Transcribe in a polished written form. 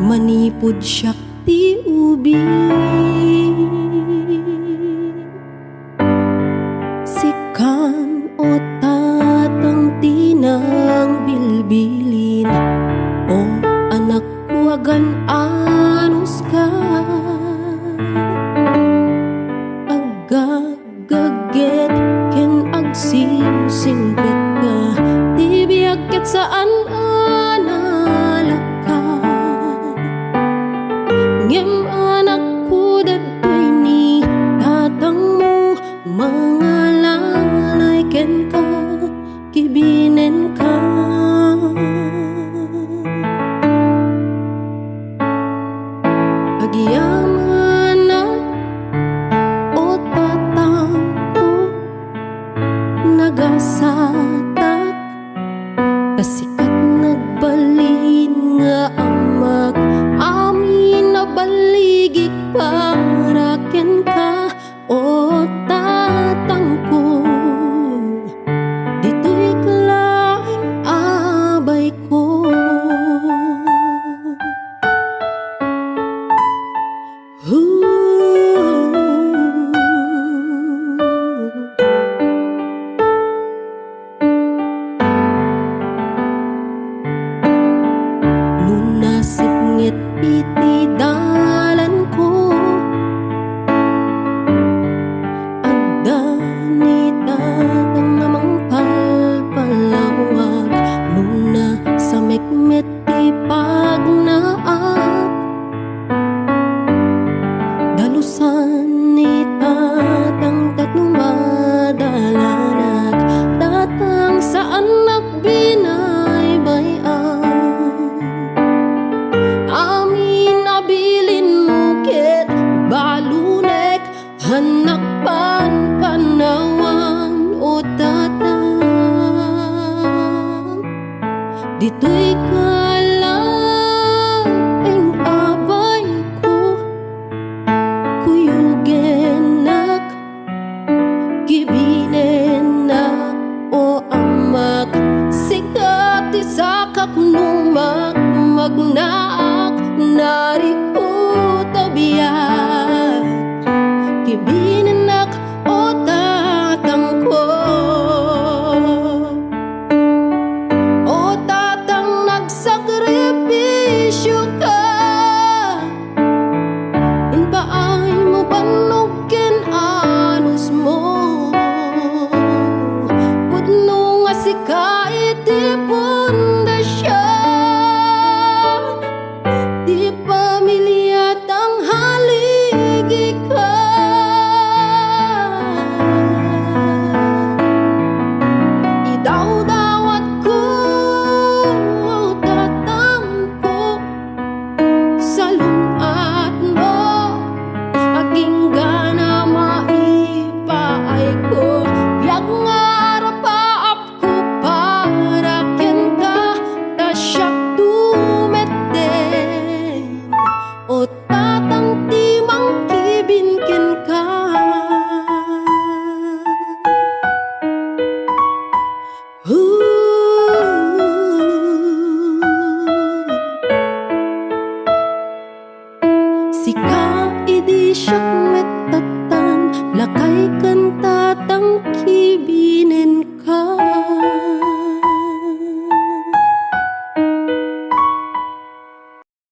manipud siya ti ubi. Sikam o tatang tinang bilbilin, o anak wagan anus ka. Agagaget ken agsingsingpit ka, di biyagket saan analaka. Ngem anak ko datoy ni tatang mo, mga lalay ken ka, kibinen ka. Agyaman na o tatang ko, nagasatak kasikat nagbalin nga amak, amin na baligig para ken ka. O tatang ko, dito'y kalaing abay ko. Lunasingit iti dalan ko, adda ni tatang amang palpalawag. Luna sa mekmet ti pagnaak, dalusan ni tatang tatnumadalanak, tatang saan nagbinaybayan. Amin abilin mukit balunek, hanak panawan o tatang. Dito'y kalaing abay ko, kuyugenak, gibinenak o amak. Sikat isakak numak magnaak, nariko tabiyak, kibinenak o tatang ko. O tatang nagsakripisyo ka, baay mo panugin anus mo, pudno nga sika iti pundasyan, di pamilya tang haligi ka. Idawdawat ko o tatang ko, sa lunat mo aging gana maipaay ko. Biag nga rapaap ko para ken ka, tasyak tumeten o tatang timang kibinken ka. Sika idi siyak metatan, lakay kan tatang